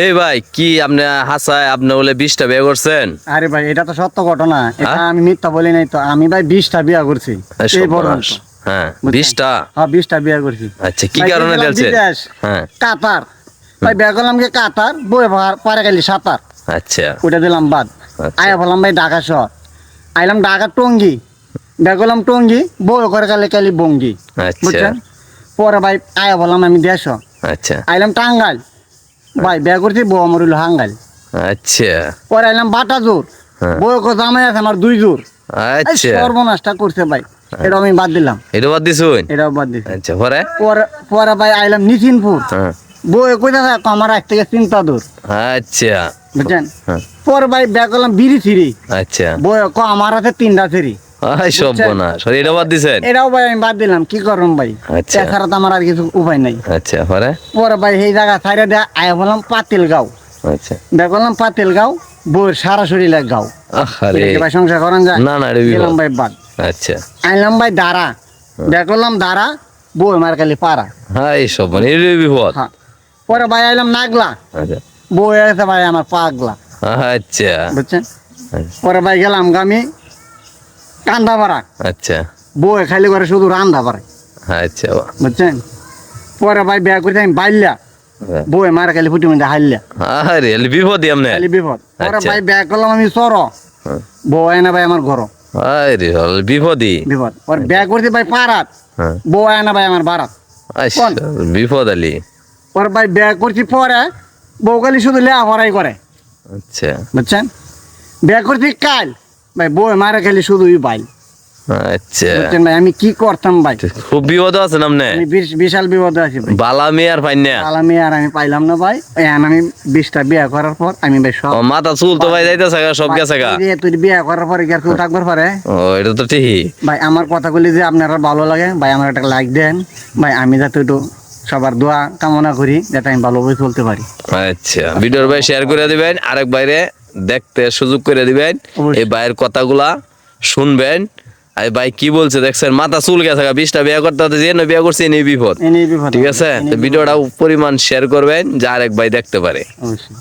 এই ভাই কি আপনি হাসায় আপনি বলে 20টা বিয়ে করছেন? আরে ভাই এটা তো সত্য ঘটনা, এটা আমি মিথ্যা বলি নাই তো। আমি ভাই 20টা বিয়া করছি এই পর্যন্ত। হ্যাঁ, বুঝছেন? 20টা। হ্যাঁ 20টা বিয়া করছি। আচ্ছা, কি ভাই, কারণে গেছিলাম দিয়েছে? বিদেশ, হ্যাঁ, কাতার। ভাই বিয়া করলাম কি কাতার, বই পারে গেলি সাঁতার, আচ্ছা ওটা দিলাম বাদ। আচ্ছা। আয়া বললাম ভাই ঢাকা শহর, আইলাম ঢাকা টঙ্গি, বিয়া করলাম টঙ্গি, বই করে গেলে কালি বঙ্গি। আচ্ছা বুঝছেন? পরে ভাই আয়া বললাম আমি দেশ, আচ্ছা আইলাম টাঙ্গাইল, ভাই বিয়া করছি বউ আমার হইলো হাঙ্গাইল। আচ্ছা পরে আইলাম বাটা জোর, হ্যাঁ। বউ জামাই আছে আমার 2 জোর। এই আচ্ছা, সর্বনাশটা করছে ভাই, এটা আমি বাদ দিলাম, এটা বাদ দিছুন? এটাও বাদ দিছি। আচ্ছা, পরে? পরে পরে ভাই আইলাম নিচিনপুর, হ্যাঁ, বউ কইতা থাক আমার এক থেকে চিন্তা দূর। আচ্ছা বুঝছেন? হ্যাঁ, পরে ভাই বিয়া করলাম বিড়ি ছিড়ি, আচ্ছা। বউ আমার হাতে 3টা ছিড়ি। আই সর্বনাশ, এটা বাদ দিছেন? এটাও ভাই আমি বাদ দিলাম, কি করুন ভাই, আচ্ছা। এছাড়া তো আমার আর কিছু উপায় নাই। আচ্ছা, পরে? পরে ভাই সেই জায়গা ছাইড়া দেয়া আয়া বললাম পাতিলগাঁও, আচ্ছা। বিয়া করলাম পাতিলগাঁও, বউয়ের সারা শরীরে গাও। আরে এটা কি ভাই সংসার করেন যায়? না না, এটা বিপদ। গেলাম ভাই বাদ। আচ্ছা, আইলাম ভাই দাঁড়া, বিয়া করলাম দাঁড়া, বউ মার খালি পাড়া। হ্যাঁ, এই সব মানে এটা বিপদ। হ্যাঁ। পরে ভাই আইলাম নাগলা, আচ্ছা বউ আছে ভাই আমার পাগলা। আচ্ছা বুঝছেন? পরে ভাই গেলাম আমি কান্দা পাড়া, আচ্ছা বউ খালি করে শুধু রান্ধা পারে। আচ্ছা বুঝছেন? পরে ভাই বিয়া করতে আমি বাইল্লা, বউ মার খালি ফুটি মধ্যে হাইল্লা, আরে বিপদই আমনে। খালি বিপদ। পরে আচ্ছা। ভাই বিয়া করলাম আমি সর, হ্যাঁ। বউ আয় না ভাই আমার ঘর, আরে বিপদই। বিপদ। পরে বিয়া করতে ভাই পাড়াত, হ্যাঁ, বউ আয় না ভাই আমার বারাত। আচ্ছা, বিপদ আলি। পরে ভাই বিয়া করছি, পরে বউ খালি শুধু লেয়া হরাই করে। আচ্ছা বুঝছেন? বিয়া করছি কাল, ভাই বউ মারে খালি শুধুই বাইল। আচ্ছা, বুঝছেন ভাই আমি কি করতাম ভাই, খুব বিপদ আছেন আপনি। আমি বিশাল বিপদে আছি ভাই। বালা মেয়ার পাইন না। আমি আর আমি পাইলাম না ভাই। এখন আমি 20টা বিয়া করার পর আমি ভাই সব ও, মাথা চুল তো ভাই যাইতেছে গা, সব গেছে গা। তুই বিয়া করার পরে কি আর কেউ থাকবার পারে? ও, এটা তো ঠিকই। ভাই আমার কথাগুলি যে আপনারা ভালো লাগে ভাই, আমার একটা লাইক দেন ভাই, আমি যাতে একটু সবার দোয়া কামনা করি যাতে আমি ভালোভাবে চলতে পারি। আচ্ছা, ভিডিওর ভাই শেয়ার করে দিবেন, আরেক বাইরে দেখতে সুযোগ করে দিবেন। অবশ্যই। এই ভাইয়ের কথাগুলা শুনবেন। আর ভাই কি বলছে দেখছেন, মাথা চুল গেছে গা, 20টা বিয়ে করতে হতে যে বিয়ে করছে এই বিপদ। এই নিয়ে বিপদ। ঠিক আছে, এই নিয়ে তো ভিডিওটা পরিমাণ শেয়ার করবেন যা আরেক ভাই দেখতে পারে। অবশ্যই।